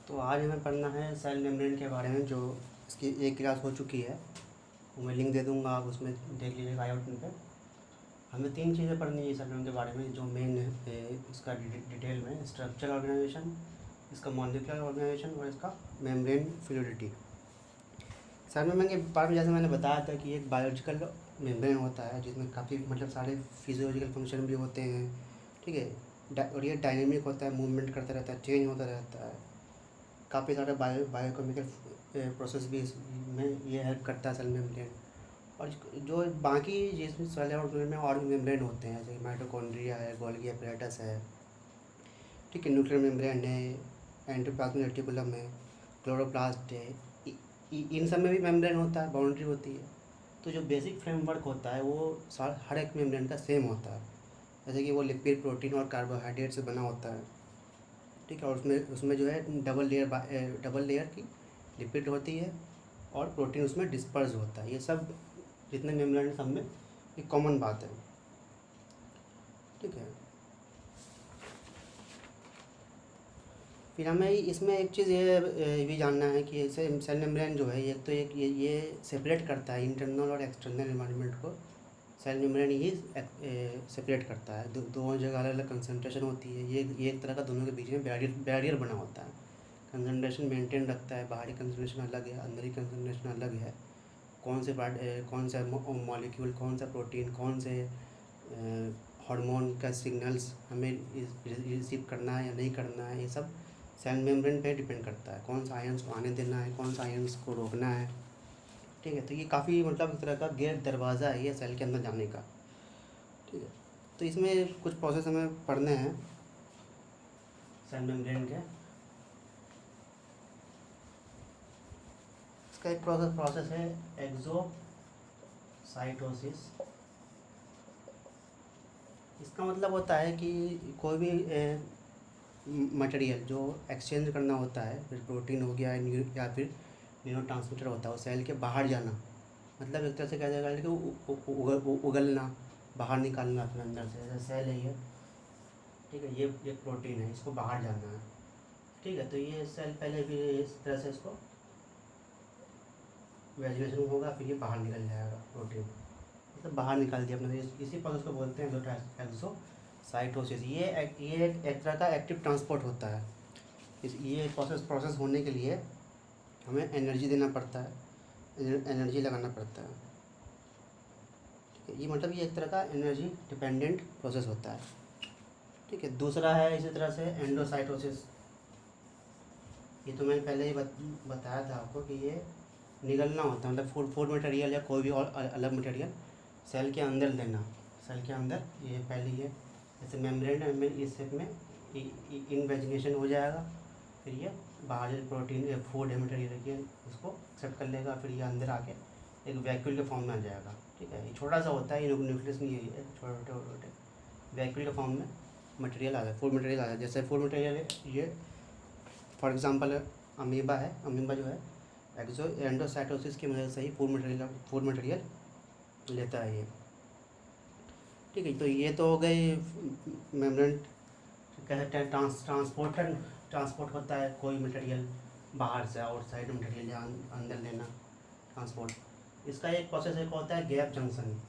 तो आज हमें पढ़ना है सेल मेम्ब्रेन के बारे में, जो इसकी एक क्लास हो चुकी है। वो मैं लिंक दे दूँगा, आप उसमें देख लीजिएगा आई बटन पे। हमें 3 चीज़ें पढ़नी है सेल मेम्ब्रेन के बारे में, जो मेन है इसका डिटेल में स्ट्रक्चर ऑर्गेनाइजेशन, इसका मॉलिक्यूलर ऑर्गेनाइजेशन और इसका मेम्ब्रेन फ्लूइडिटी। सेल मेम्ब्रेन के बारे में जैसे मैंने बताया था कि एक बायोलॉजिकल मेम्ब्रेन होता है जिसमें काफ़ी सारे फिजियोलॉजिकल फंक्शन भी होते हैं, ठीक है। और ये डायनेमिक होता है, मूवमेंट करता रहता है, चेंज होता रहता है। काफ़ी सारे बायोकेमिकल प्रोसेस भी इसमें ये हेल्प करता है सेल मेम्ब्रेन। और जो बाकी जिसमें सेल ऑर्गेनाइजेशन में और भी मेम्ब्रेन होते हैं, जैसे माइटोकॉन्ड्रिया है, गोल्गी एपैरेटस है, ठीक है, न्यूक्लियर मेम्ब्रेन है, एंडोप्लाज्मिक रेटिकुलम है, क्लोरोप्लास्ट है। इन सब में भी मेम्ब्रेन होता है, बाउंड्री होती है। तो जो बेसिक फ्रेमवर्क होता है वो हर एक मेम्ब्रेन का सेम होता है। जैसे कि वो लिपिड, प्रोटीन और कार्बोहाइड्रेट से बना होता है, ठीक है। और उसमें उसमें जो है डबल लेयर की लिपिड होती है और प्रोटीन उसमें डिस्पर्स होता है। ये सब जितने मेम्ब्रेन सब में एक कॉमन बात है, ठीक है। फिर हमें इसमें एक चीज़ ये भी जानना है कि इसे सेल मेम्ब्रेन जो है, एक तो एक ये सेपरेट करता है इंटरनल और एक्सटर्नल एनवायरनमेंट को। सेल मेम्ब्रेन ही सेपरेट करता है, दोनों जगह अलग अलग कंसंट्रेशन होती है। ये एक तरह का दोनों के बीच में बैरियर बना होता है। कंसंट्रेशन मेंटेन रखता है, बाहरी कंसंट्रेशन अलग है, अंदरी कंसंट्रेशन अलग है। कौन सा मॉलिक्यूल, कौन सा प्रोटीन, कौन से हार्मोन का सिग्नल्स हमें रिसीव करना है या नहीं करना है, ये सब सेल मेम्ब्रेन पे डिपेंड करता है। कौन सा आयंस को आने देना है, कौन सा आयंस को रोकना है, ठीक है। तो ये काफ़ी एक तरह का गेट दरवाज़ा है ये सेल के अंदर जाने का, ठीक है। तो इसमें कुछ प्रोसेस हमें पढ़ने हैं सेल मेम्ब्रेन के। इसका एक प्रोसेस है एक्सोसाइटोसिस। इसका मतलब होता है कि कोई भी मटेरियल जो एक्सचेंज करना होता है, फिर प्रोटीन हो गया या फिर न्यूरोट्रांसमीटर होता है, वो सेल के बाहर जाना, मतलब एक तरह से कह जाएगा कि उगलना, बाहर निकालना अपने अंदर से। जैसे सेल है ये, ठीक है, ये प्रोटीन है, इसको बाहर जाना है, ठीक है। तो ये सेल पहले भी इस तरह से इसको वेजिटेशन होगा, फिर ये बाहर निकल जाएगा प्रोटीन, मतलब बाहर निकाल दिया अपने। इसी प्रोसेस को बोलते हैं एक्सोसाइटोसिस। ये एक तरह का एक्टिव ट्रांसपोर्ट होता है। ये प्रोसेस होने के लिए हमें एनर्जी देना पड़ता है, एनर्जी लगाना पड़ता है, ठीक है। ये मतलब ये एक तरह का एनर्जी डिपेंडेंट प्रोसेस होता है, ठीक है। दूसरा है इसी तरह से एंडोसाइटोसिस। ये तो मैंने पहले ही बताया था आपको कि ये निगलना होता है, मतलब फूड मटेरियल या कोई भी और अलग मटेरियल सेल के अंदर लेना। सेल के अंदर ये पहले ये जैसे मेम्ब्रेन है, इस शेप में इनवेजिनेशन हो जाएगा, फिर ये बाहर प्रोटीन या फूड मटेरियल है इसको एक्सेप्ट कर लेगा, फिर ये अंदर आके एक वैक्यूल के फॉर्म में आ जाएगा, ठीक है। ये छोटा सा होता है, ये न्यूक्लियस नहीं है, छोटे वैक्यूल के फॉर्म में मटेरियल आ जाए, फूड मटेरियल आ जाए। जैसे फूड मटेरियल है ये, फॉर एग्जांपल अमीबा है, अमीबा जो है एंडोसाइटोसिस की वजह से ही फूड मटेरियल लेता है ये, ठीक है। तो ये तो हो गई मेम्ब्रेन, कहते हैं ट्रांसपोर्ट होता है कोई मटेरियल बाहर से, आउटसाइड मटेरियल या अंदर लेना, ट्रांसपोर्ट। इसका एक प्रोसेस एक होता है गैप जंक्शन।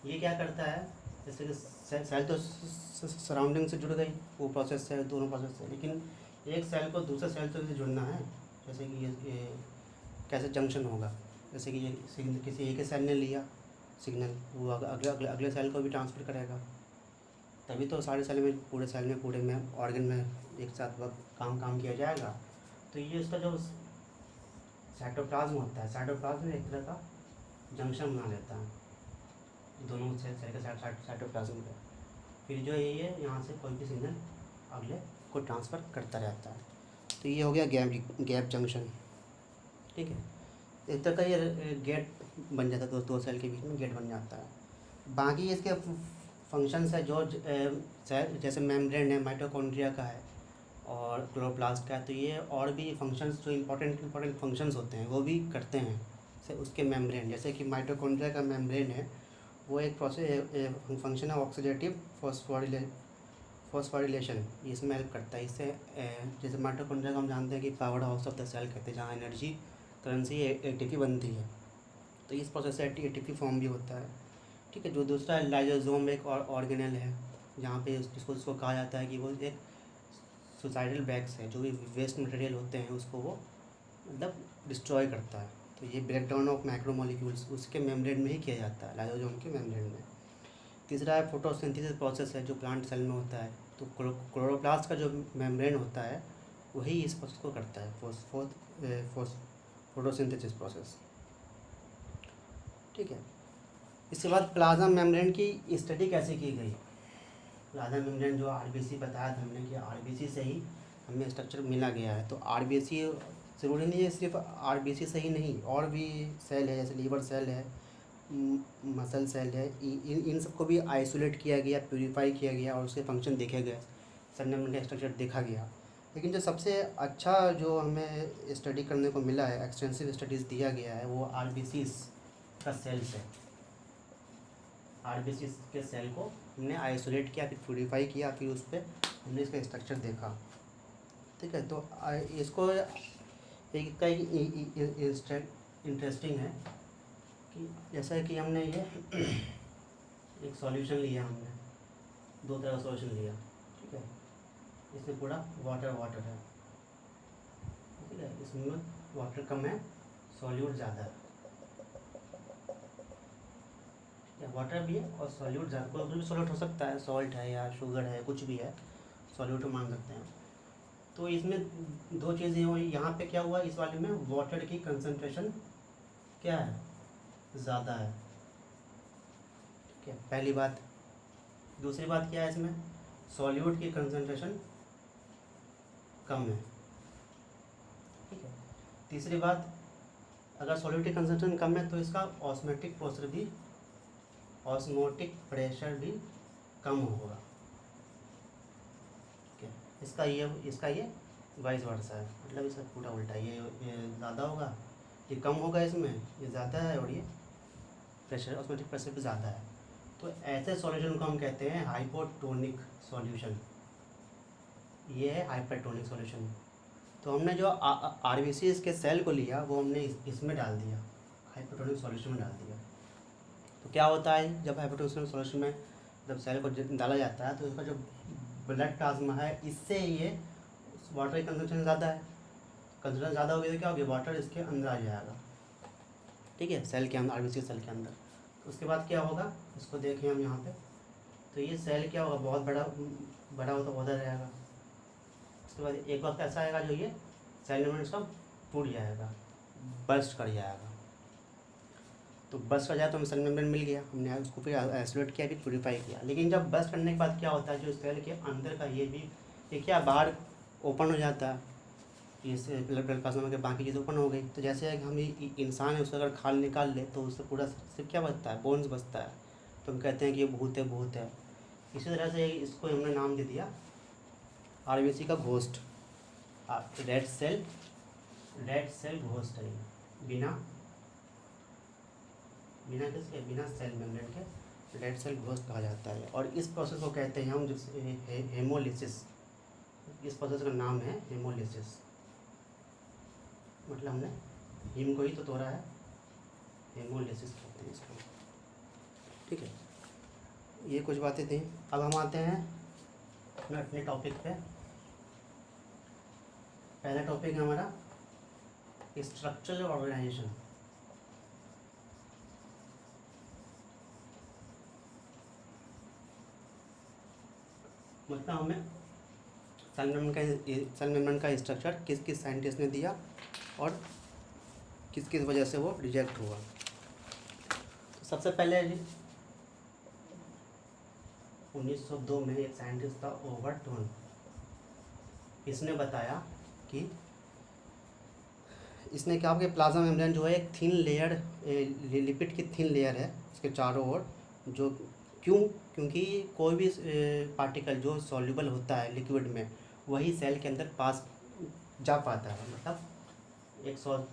ये क्या करता है, जैसे कि सेल तो सराउंडिंग से जुड़ गई, वो प्रोसेस है, दोनों प्रोसेस है, लेकिन एक सेल को दूसरे सेल से जुड़ना है। जैसे कि ये कैसे जंक्शन होगा, जैसे कि ये किसी एक सेल ने लिया सिग्नल, वो अगले सेल को भी ट्रांसफर करेगा, तभी तो सारे सेल में, पूरे सेल में, पूरे में ऑर्गन में एक साथ वक्त काम किया जाएगा। तो ये इसका जो साइटोप्लाज्म होता है, साइटोप्लाज्म एक तरह का जंक्शन बना लेता है दोनों सेल के साइटोप्लाज्म का। फिर जो ये यहाँ से कोई भी सिग्नल अगले को ट्रांसफ़र करता रहता है। तो ये हो गया गैप जंक्शन, ठीक है। एक तरह का ये गेट बन जाता है, दो सेल के बीच में गेट बन जाता है। बाकी इसके फंक्शंस है जो सेल, जैसे मेम्ब्रेन है, माइटोकॉन्ड्रिया का है और क्लोरोप्लास्ट का है, तो ये और भी फंक्शंस जो इम्पोर्टेंट फंक्शंस होते हैं वो भी करते हैं से उसके मेम्ब्रेन। जैसे कि माइटोकॉन्ड्रिया का मेम्ब्रेन है, वो एक प्रोसेस फंक्शन है ऑक्सीडेटिव फॉस्फोराइलेशन इसमें हेल्प करता है। इससे जैसे माइटोकॉन्ड्रिया को हम जानते हैं कि power house of the cell कहते हैं, जहाँ एनर्जी करेंसी एटीपी बनती है, तो इस प्रोसेस से एटीपी फॉर्म भी होता है। ठीक है। जो दूसरा लाइसोसोम एक और ऑर्गेनेल है, जहाँ पे इसको कहा जाता है कि वो एक सुसाइडल बैग्स है, जो भी वेस्ट मटेरियल होते हैं उसको वो मतलब डिस्ट्रॉय करता है। तो ये ब्रेकडाउन ऑफ मैक्रोमोलिक्यूल्स उसके मेम्ब्रेन में ही किया जाता है, लाइसोसोम के मेम्ब्रेन में। तीसरा है फोटोसिंथेसिस प्रोसेस है, जो प्लांट सेल में होता है। तो क्लोरोप्लास्ट का जो मेम्ब्रेन होता है वही इस प्रोसेस को करता है, फोटोसिंथेसिस प्रोसेस। ठीक है। इसके बाद प्लाज्मा मेम्ब्रेन की स्टडी कैसे की गई। प्लाज्मा मेम्ब्रेन जो आरबीसी बताया था हमने कि आरबीसी से ही हमें स्ट्रक्चर मिला गया है। तो आरबीसी ज़रूरी नहीं है सिर्फ आरबीसी से ही नहीं, और भी सेल है, जैसे लीवर सेल है, मसल सेल है, इन सबको भी आइसोलेट किया गया, प्यूरिफाई किया गया और उसके फंक्शन देखे गए, सेल मेम्ब्रेन का स्ट्रक्चर देखा गया। लेकिन जो सबसे अच्छा जो हमें स्टडी करने को मिला है, एक्सटेंसिव स्टडीज़ दिया गया है, वो आरबीसीज का सेल्स है। आरबीसी के सेल को हमने आइसोलेट किया, फिर प्यूरिफाई किया, फिर उस पर हमने इसका स्ट्रक्चर देखा। ठीक है। तो इसको एक इंटरेस्टिंग है कि जैसा कि हमने ये एक सॉल्यूशन लिया, हमने दो तरह का सॉल्यूशन लिया। ठीक है। इसमें पूरा वाटर है। ठीक है। इसमें वाटर कम है, सॉल्यूट ज़्यादा है। वाटर भी है और सॉल्यूट ज़्यादा, कोई भी सॉल्यूट हो सकता है, सॉल्ट है या शुगर है, कुछ भी है, सॉल्यूट मान सकते हैं। तो इसमें दो चीज़ें हुई। यहाँ पे क्या हुआ, इस वाले में वाटर की कंसंट्रेशन क्या है, ज़्यादा है। ठीक है, पहली बात। दूसरी बात क्या है, इसमें सॉल्यूट की कंसंट्रेशन कम है। ठीक है। तीसरी बात, अगर सॉल्यूट की कंसंट्रेशन कम है तो इसका ऑस्मोटिक प्रेशर भी कम होगा। ठीक है। इसका ये वाइस वर्सा है, मतलब इसका पूरा उल्टा है। ये ज़्यादा होगा, ये कम होगा, इसमें ये ज़्यादा है, और ये प्रेशर, ऑस्मोटिक प्रेशर भी ज़्यादा है। तो ऐसे सॉल्यूशन को हम कहते हैं हाइपोटोनिक सॉल्यूशन। ये है हाइपरटोनिक सॉल्यूशन। तो हमने जो आरबीसी के सेल को लिया वो हमने इसमें डाल दिया, हाइपोटोनिक सॉल्यूशन में डाल दिया। तो क्या होता है, जब हाइपोटोनिक सॉल्यूशन में जब सेल को डाला जाता है तो इसका जो ब्लड प्लाज्मा है, इससे ये वाटर की कंसंट्रेशन ज़्यादा है। कंसंट्रेशन ज़्यादा होगी तो क्या होगी, वाटर इसके अंदर आ जाएगा। ठीक है, सेल के अंदर, आरबीसी सेल के अंदर। तो उसके बाद क्या होगा, इसको देखें हम यहाँ पे, तो ये सेल क्या होगा, बहुत बड़ा होता होता रहेगा। उसके बाद एक वक्त ऐसा आएगा जो ये सेल मेम्ब्रेन सब टूट जाएगा, बर्स्ट कर जाएगा। तो बर्स्ट कर जाए तो हमें सेल मेम्ब्रेन मिल गया, हमने उसको फिर आइसोलेट किया, फिर प्यूरिफाई किया। लेकिन जब बर्स्ट करने के बाद क्या होता है, जो सेल के अंदर का ये क्या बाहर ओपन हो जाता है, इससे ब्लड प्लाज्मा के बाकी चीज़ ओपन हो गई। तो जैसे हम इंसान है, उससे अगर खाल निकाल ले तो उससे पूरा सिर्फ क्या बचता है, बोन्स बचता है। तो हम कहते हैं कि ये भूत है। इसी तरह से इसको हमने नाम दे दिया आरबीसी का घोस्ट, रेड सेल घोस्ट है। बिना सेल मेम्ब्रेन के रेड सेल घोस्ट कहा जाता है। और इस प्रोसेस को कहते हैं हम हेमोलिसिस। इस प्रोसेस का नाम है हेमोलिसिस। मतलब हमने हिम को ही तो तोड़ा है, हेमोलिसिस कहते हैं इसको। ठीक है, ये कुछ बातें थी। अब हम आते हैं अपने टॉपिक पे। पहला टॉपिक है हमारा स्ट्रक्चरल ऑर्गेनाइजेशन। मतलब हमें सेल मेम्ब्रेन का स्ट्रक्चर किस साइंटिस्ट ने दिया और किस वजह से वो रिजेक्ट हुआ। तो सबसे पहले 1902 में एक साइंटिस्ट था ओवरटोन। इसने बताया कि इसने क्या कि प्लाज्मा मेम्ब्रेन जो है एक थिन लेयर, लिपिड की थिन लेयर है इसके चारों ओर। जो क्योंकि कोई भी पार्टिकल जो सॉल्युबल होता है लिक्विड में, वही सेल के अंदर पास जा पाता है। मतलब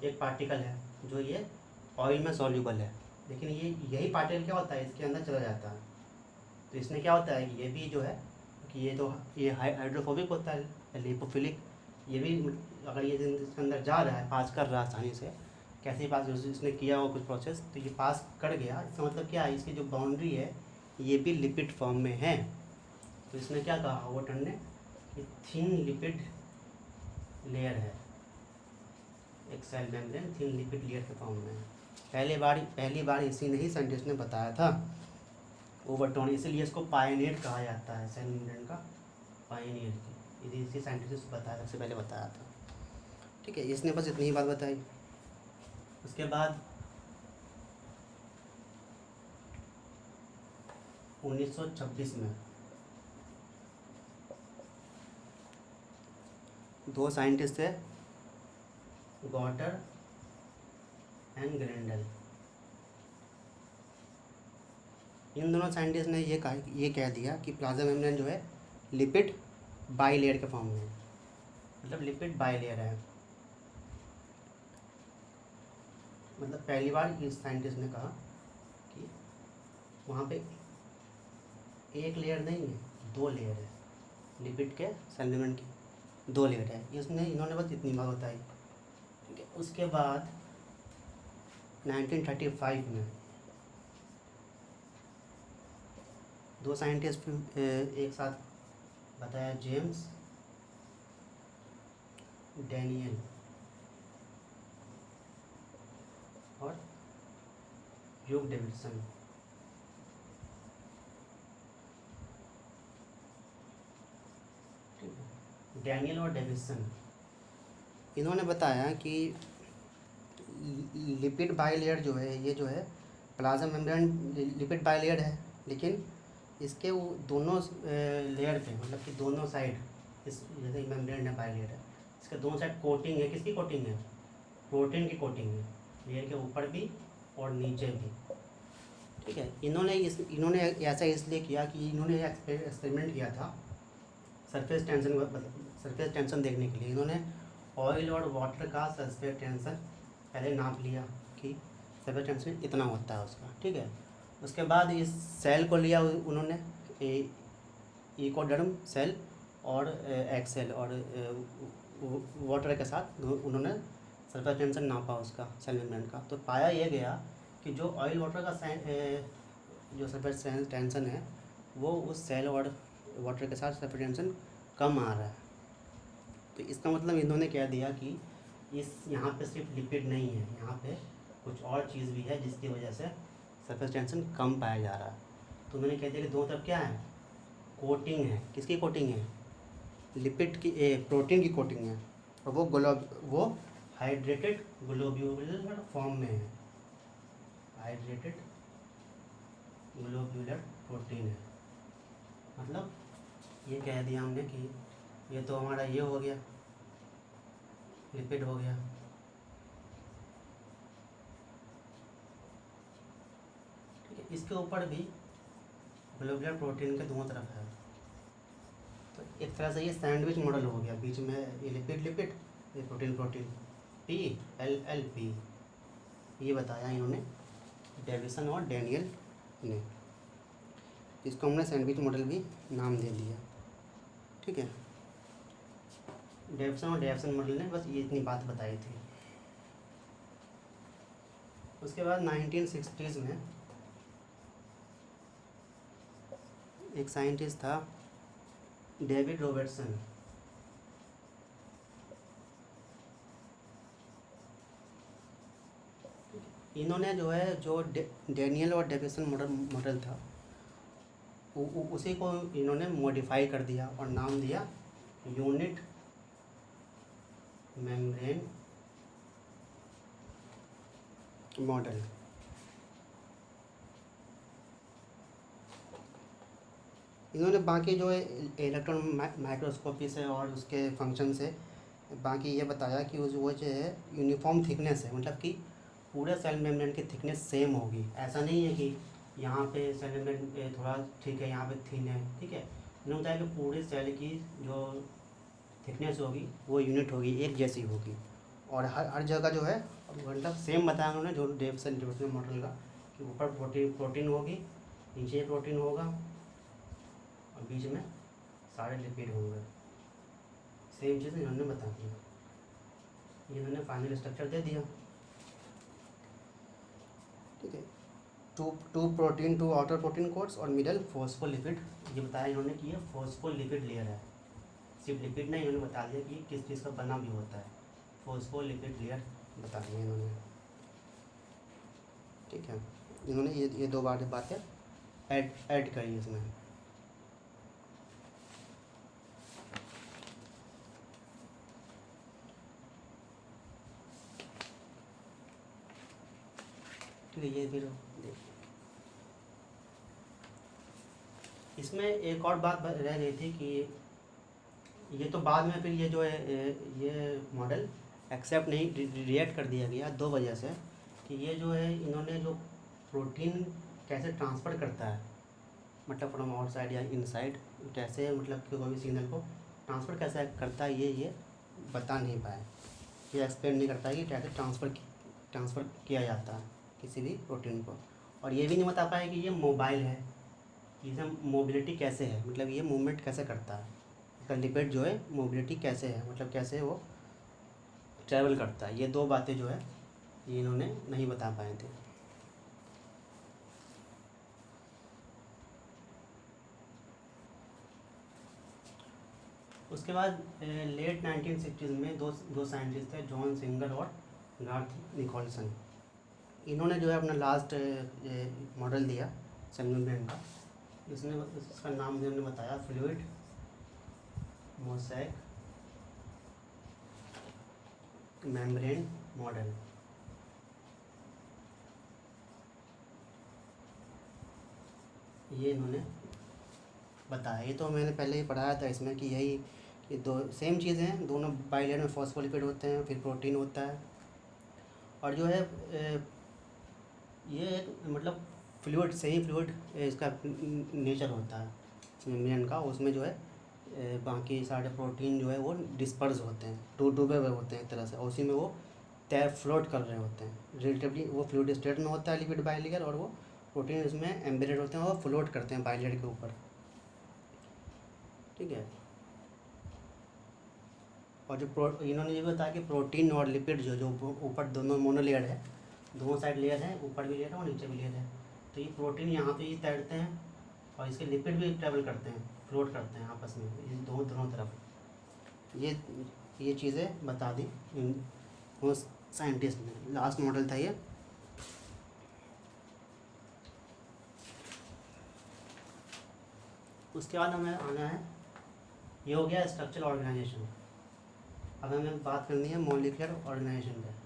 एक पार्टिकल है जो ये ऑयल में सॉल्युबल है, लेकिन यही पार्टिकल क्या होता है, इसके अंदर चला जाता है। तो इसमें क्या होता है कि ये भी जो है कि ये हाइड्रोफोबिक होता है, लिपोफिलिक, ये भी अगर ये इसके अंदर जा रहा है, पास कर रहा है आसानी से, कैसे पास इसने किया हो कुछ प्रोसेस, तो ये पास कर गया, इसका मतलब क्या है, इसकी जो बाउंड्री है ये भी लिपिड फॉर्म में है। तो इसने क्या कहा हावर्टन ने कि थिन लिपिड लेयर है, एक cell membrane thin lipid layer के फॉर्म में है। पहली बार इसी ने ही साइंटिस्ट ने बताया था ओवरटोन, इसीलिए इसको पायनियर कहा जाता है, सेल मेम्ब्रेन का पायनियर, इसी साइंटिस्ट ने बताया, सबसे पहले बताया था। ठीक है, इसने बस इतनी ही बात बताई। उसके बाद 1926 में 2 साइंटिस्ट थे, गॉटर एंड ग्रेंडल। इन दोनों साइंटिस्ट ने ये कह दिया कि प्लाज्मा मेम्ब्रेन जो है लिपिड बाइलेयर के फॉर्म में है, मतलब लिपिड बाइलेयर है। मतलब पहली बार इस साइंटिस्ट ने कहा कि वहाँ पे एक लेयर नहीं है, 2 लेयर है, लिपिड के सेल मेम्ब्रेन की 2 लेयर है। इन्होंने बस इतनी बात बताई। ठीक है, उसके बाद 1935 में 2 साइंटिस्ट एक साथ बताया, जेम्स डैनियल और ह्यूग डेविडसन। डैनियल और डेविडसन, इन्होंने बताया कि लिपिड बाइलेयर जो है, ये जो है प्लाज्मा मेम्ब्रेन लिपिड बाइलेयर है, लेकिन इसके वो दोनों लेयर पे, मतलब कि दोनों साइड, इस जैसे मेम्ब्रेन है बाइलेयर है, इसके दोनों साइड कोटिंग है। किसकी कोटिंग है? प्रोटीन की कोटिंग है, लेयर के ऊपर भी और नीचे भी। ठीक है, इन्होंने ऐसा इसलिए किया कि इन्होंने एक्सपेरिमेंट किया था सरफेस टेंशन देखने के लिए। इन्होंने ऑयल और वाटर का सरफेस टेंशन पहले नाप लिया कि सरफेस टेंशन इतना होता है उसका। ठीक है, उसके बाद इस सेल को लिया उन्होंने, इकोडर्म सेल और एग सेल, और वाटर के साथ उन्होंने सरफेस टेंशन नापा उसका, सेल मेम्ब्रेन का। तो पाया ये गया कि जो ऑयल वाटर का जो सरफेस टेंशन है वो उस सेल और वाटर के साथ सरफेस टेंशन कम आ रहा है। तो इसका मतलब इन्होंने कह दिया कि यहाँ पे सिर्फ लिपिड नहीं है, यहाँ पे कुछ और चीज़ भी है जिसकी वजह से सरफेस टेंशन कम पाया जा रहा है। तो उन्होंने कह दिया कि दोनों तरफ क्या है, कोटिंग है। किसकी कोटिंग है? लिपिड की, प्रोटीन की कोटिंग है, और वो हाइड्रेटेड ग्लोब्यूलर फॉर्म में है, हाइड्रेटेड ग्लोब्यूलर प्रोटीन है। मतलब ये कह दिया हमने कि ये तो हमारा ये हो गया, लिपिड हो गया। ठीक है, इसके ऊपर भी ग्लोब्यूलर प्रोटीन के दोनों तरफ है। तो एक तरह से ये सैंडविच मॉडल हो गया, बीच में ये लिपिड, ये प्रोटीन, PLLP। ये बताया इन्होंने, डेविसन और डैनियल ने। इसको हमने सैंडविच मॉडल भी नाम दे दिया। ठीक है, डेविसन और डेविसन मॉडल ने बस ये इतनी बात बताई थी। उसके बाद 1960s में एक साइंटिस्ट था, डेविड रॉबर्टसन। इन्होंने जो है, जो डैनियल और डेविसन मॉडल था, उसी को इन्होंने मॉडिफाई कर दिया और नाम दिया यूनिट मेम्ब्रेन मॉडल। इन्होंने बाकी जो है इलेक्ट्रॉन माइक्रोस्कोपी से और उसके फंक्शन से बाकी ये बताया कि वो जो है यूनिफॉर्म थिकनेस है, मतलब कि पूरे सेल मेम्ब्रेन की थिकनेस सेम होगी। ऐसा नहीं है कि यहाँ पे सेल मेम्ब्रेन थोड़ा ठीक है, यहाँ पे थिन है। ठीक है, इन्होंने बताया कि पूरे सेल की जो थिकनेस होगी वो यूनिट होगी, एक जैसी होगी, और हर जगह जो है मतलब सेम बताया उन्होंने, जो डेविसन मॉडल का, कि ऊपर प्रोटीन होगी, नीचे प्रोटीन होगा और बीच में सारे लिपिड होंगे। सेम चीज़ इन्होंने बता दिया, इन्होंने फाइनल स्ट्रक्चर दे दिया। ठीक है, two protein, two outer protein coats और मिडल फॉस्फोलिपिड, ये बताया इन्होंने कि ये फॉस्फोलिपिड लेयर है। सिर्फ लिपिड नहीं, इन्होंने बता दिया कि किस चीज़ का बना भी होता है, फॉस्फोलिपिड लेयर बता दिया इन्होंने। ठीक है, इन्होंने ये दो बातें ऐड करी इसमें। ठीक है, ये फिर इसमें एक और बात रह गई थी कि ये तो बाद में फिर ये जो है ये मॉडल एक्सेप्ट नहीं, रिजेक्ट कर दिया गया दो वजह से, कि ये जो है इन्होंने जो प्रोटीन कैसे ट्रांसफ़र करता है, मतलब फ्रॉम आउटसाइड या इनसाइड, कैसे मतलब कि कोई भी सिग्नल को ट्रांसफ़र कैसे करता है, ये बता नहीं पाए, ये एक्सप्लेन नहीं करता है कि कैसे ट्रांसफ़र किया जाता है किसी भी प्रोटीन को। और ये भी नहीं बता पाए कि ये मोबाइल है, कि इसमें मोबिलिटी कैसे है, मतलब ये मूवमेंट कैसे करता है, इसका लिपिड जो है मोबिलिटी कैसे है, मतलब कैसे वो ट्रैवल करता है। ये दो बातें जो है ये इन्होंने नहीं बता पाए थे। उसके बाद लेट 1960s में दो साइंटिस्ट थे, जॉन सिंगर और गार्थ निकोलसन। इन्होंने जो है अपना लास्ट मॉडल दिया सेल मेम्ब्रेन का, इसका नाम भी हमने बताया फ्लूइड मोज़ेक मेम्ब्रेन मॉडल। ये इन्होंने बताया, ये तो मैंने पहले ही पढ़ाया था इसमें कि यही ये दो सेम चीज़ें हैं, दोनों बाइलेयर में फॉस्फोलिपिड होते हैं, फिर प्रोटीन होता है। और जो है ये एक मतलब फ्लूइड, सही फ्लूइड इसका नेचर होता है मेम्ब्रेन का, उसमें जो है बाकी सारे प्रोटीन जो है वो डिस्पर्स होते हैं, डूबे हुए होते हैं एक तरह से, और उसी में वो फ्लोट कर रहे होते हैं। रिलेटिवली वो फ्लूइड स्टेट में होता है लिपिड बाइलेयर, और वो प्रोटीन इसमें एम्बेडेड होते हैं और फ्लोट करते हैं बाइलेयर के ऊपर। ठीक है, और जो इन्होंने ये बताया कि प्रोटीन और लिपिड जो ऊपर दोनों मोनोलेयर है, दोनों साइड लेयर है, ऊपर भी लेयर है और नीचे भी लेयर है, तो ये प्रोटीन यहाँ पे ही तैरते हैं और इसके लिपिड भी ट्रैवल करते हैं, फ्लोट करते हैं आपस में, ये दोनों तरफ। ये चीज़ें बता दी वो साइंटिस्ट ने, लास्ट मॉडल था ये। उसके बाद हमें आना है, ये हो गया स्ट्रक्चरल ऑर्गेनाइजेशन। अब हमें बात करनी है मॉलिक्यूलर ऑर्गेनाइजेशन पे।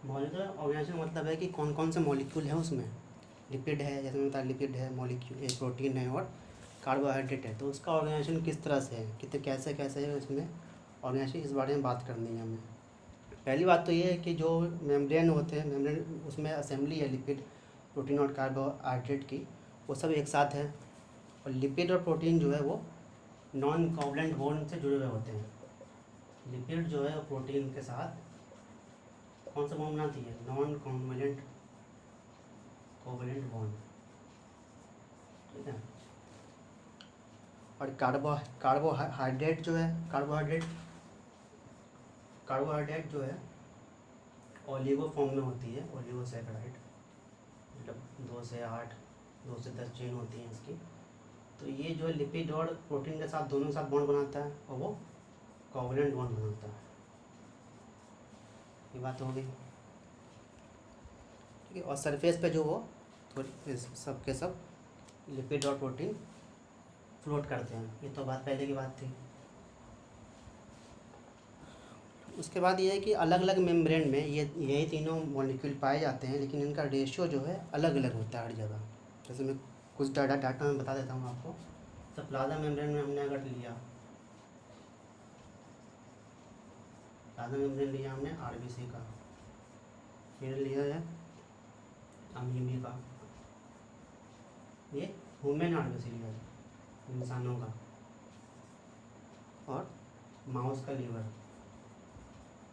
मॉलिक्यूलर ऑर्गेनाइजेशन मतलब है कि कौन कौन से मॉलिक्यूल हैं उसमें। लिपिड है, जैसे मैंने बताया लिपिड है, मॉलिक्यूल प्रोटीन है और कार्बोहाइड्रेट है, तो उसका ऑर्गेनाइजेशन किस तरह से है, कितने कैसे कैसे है उसमें ऑर्गेनाइजेशन, इस बारे में बात करनी है हमें। पहली बात तो ये है कि जो मेम्ब्रेन होते हैं, मेम्ब्रेन उसमें असेंबली है लिपिड, प्रोटीन और कार्बोहाइड्रेट की, वो सब एक साथ है। और लिपिड और प्रोटीन जो है वो नॉन कोवलेंट बॉन्ड से जुड़े हुए होते हैं। लिपिड जो है प्रोटीन के साथ कौन सा बॉन्ड बनाती है, नॉन कोवलेंट बॉन्ड। ठीक है, और कार्बोहाइड्रेट जो है, कार्बोहाइड्रेट जो है ओलिगो फॉर्म में होती है, ओलिगोसैकेराइड, मतलब 2 से 8, 2 से 10 चेन होती हैं इसकी। तो ये जो है लिपिड और प्रोटीन के साथ दोनों के साथ बॉन्ड बनाता है और वो कोवलेंट बॉन्ड बनाता है। ये बात हो गई। ठीक है, और सरफेस पे जो वो सब के सब लिपिड और प्रोटीन फ्लोट करते हैं, ये तो बात पहले की बात थी। उसके बाद ये है कि अलग अलग मेम्ब्रेन में यही तीनों मॉलिक्यूल पाए जाते हैं, लेकिन इनका रेशियो जो है अलग अलग होता है हर जगह। जैसे मैं कुछ डाटा मैं बता देता हूँ आपको। तो प्लाज्मा मेम्ब्रेन में हमने अगर लिया, प्लाज्मा मेम्ब्रेन लिया हमने आरबीसी का, फिर लिया है अमीबी का, ये ह्यूमन आरबीसी लिया है इंसानों का, और माउस का लीवर,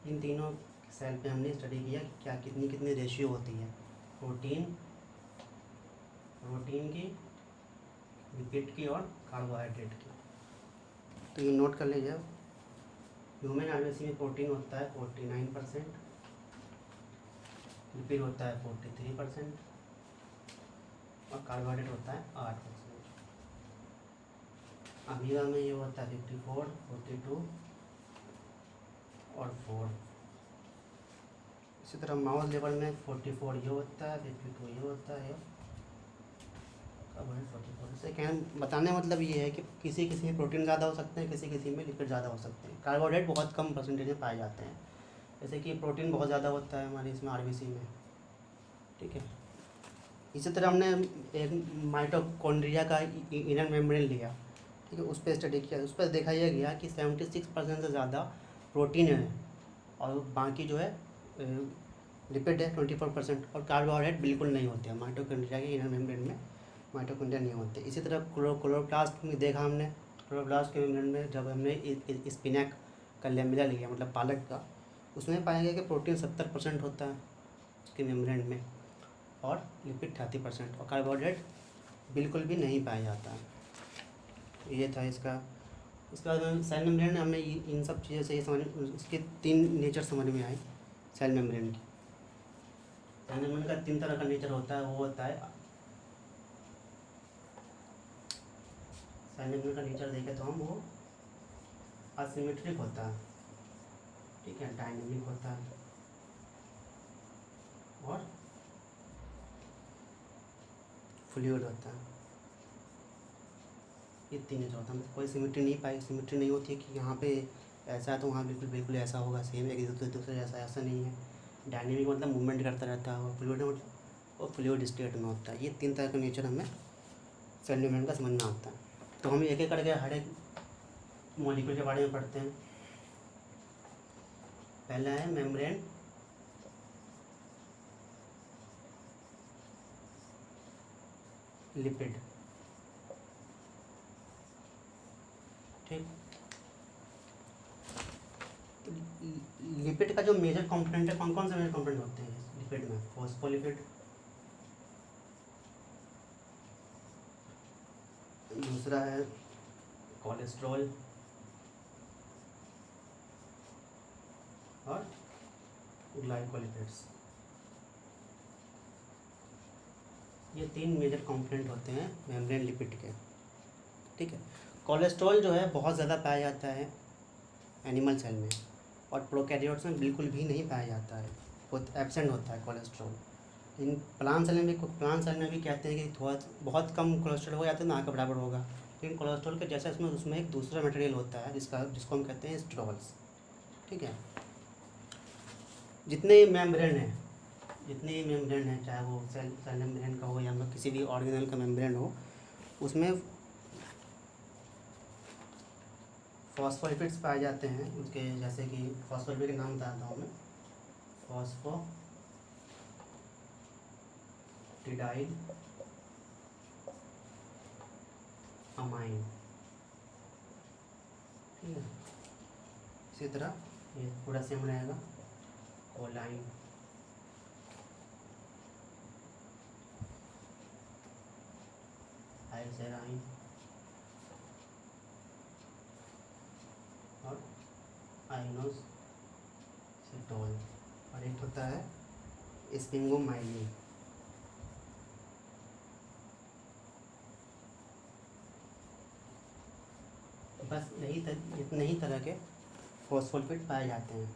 इन तीनों सेल पे हमने स्टडी किया कि क्या कितनी कितनी रेशियो होती है प्रोटीन की, लिपिड की और कार्बोहाइड्रेट की। तो ये नोट कर लीजिए, ह्यूमन आरबीसी में प्रोटीन होता है 49%, लिपिड होता है 43% और कार्बोहाइड्रेट होता है 8%। अमीबा में ये होता है 54, 42 और 4। इसी तरह माउस लेवल में 44 ये होता है, 52 ये होता है, कार्बोहाइड्रेट 44। इससे कहने बताने मतलब ये है कि किसी किसी में प्रोटीन ज़्यादा हो सकते हैं, किसी किसी में लिपिड ज़्यादा हो सकते हैं। कार्बोहाइड्रेट बहुत कम परसेंटेज में पाए जाते हैं, जैसे कि प्रोटीन बहुत ज़्यादा होता है हमारे इसमें आरबीसी में, ठीक है। इसी तरह हमने एक माइटोकॉन्ड्रिया का इनर मेम्ब्रेन लिया, ठीक है, उस पर स्टडी किया। उस पर देखा यह गया कि 76% से ज़्यादा प्रोटीन है और बाकी जो है लिपिड है 24% और कार्बोहाइड्रेट बिल्कुल नहीं होते हैं माइटोकॉन्ड्रिया के इनर मेम्ब्रेन में, माइटोकॉन्ड्रिया नहीं होते। इसी तरह क्लोरोप्लास्ट में देखा हमने, क्लोरोप्लास्ट के मेम्ब्रेन में जब हमने स्पिनैक का लैमेला लिया मतलब पालक का, उसमें पाया गया कि प्रोटीन 70% होता है उसके मेम्ब्रेन में और लिपिड 30% और कार्बोहाइड्रेट बिल्कुल भी नहीं पाया जाता है। ये था इसका। उसके बाद सेल मेम्ब्रेन में हमें इन सब चीज़ों से ये समझ, उसके 3 नेचर समझ में आए सेल मेम्ब्रेन की। सेल मेम्ब्रेन का 3 तरह का नेचर होता है, वो होता है, सेल मेम्ब्रेन का नेचर देखें तो हम वो असिमेट्रिक होता है, ठीक है, डायनेमिक होता है और फ्लूइड होता है। ये 3 नेचर होता है, कोई सिमेट्री नहीं पाई, सिमेट्री नहीं होती है कि यहाँ पे ऐसा है तो वहाँ बिल्कुल बिल्कुल ऐसा होगा, सेम एक दूसरे जैसा, ऐसा नहीं है। डायनेमिक मतलब मूवमेंट करता रहता है, और फ्लूइड मतलब वो फ्लूइड स्टेट में होता है। ये 3 तरह का नेचर हमें सेल मेम्ब्रेन का समझ में आता है। तो हम एक एक करके हर एक मॉलिक्यूल के बारे में पढ़ते हैं। पहला है मेम्ब्रेन लिपिड, ठीक। तो लिपिड का जो मेजर कंपोनेंट है, कौन कौन से मेजर कंपोनेंट होते हैं लिपिड में? फॉस्फोलिपिड, दूसरा है कोलेस्ट्रॉल और ग्लाइकोलिपिड्स। ये 3 मेजर कंपोनेंट होते हैं मेम्ब्रेन लिपिड के, ठीक है। कोलेस्ट्रॉल जो है बहुत ज़्यादा पाया जाता है एनिमल सेल में और प्रोकैरियोट्स में बिल्कुल भी नहीं पाया जाता है, बहुत एब्सेंट होता है कोलेस्ट्रॉल। इन प्लांट सेल में भी कहते हैं कि थोड़ा बहुत कम कोलेस्ट्रॉल हो जाता है, ना के बराबर होगा, लेकिन कोलेस्ट्रॉल के जैसा उसमें एक दूसरा मटेरियल होता है जिसको हम कहते हैं स्ट्रोल्स, ठीक है। जितने मेम्ब्रेन हैं चाहे वो सेल मेम्ब्रेन का हो या किसी भी ऑर्गेनल का मेम्ब्रेन हो, उसमें फॉस्फोलिपिड्स पाए जाते हैं उसके, जैसे कि फॉस्फोलिपिड के नाम बताता हूँ मैं। फॉस्फोटिडाइल अमाइन, ठीक है। इसी तरह ये पूरा सेम रहेगा, कोलाइन, आइसोसाइराइन और आइनोसिटोल, और एक होता है स्पिंगोमाइलिन। बस इतने ही तरह के फॉस्फोलिपिड पाए जाते हैं।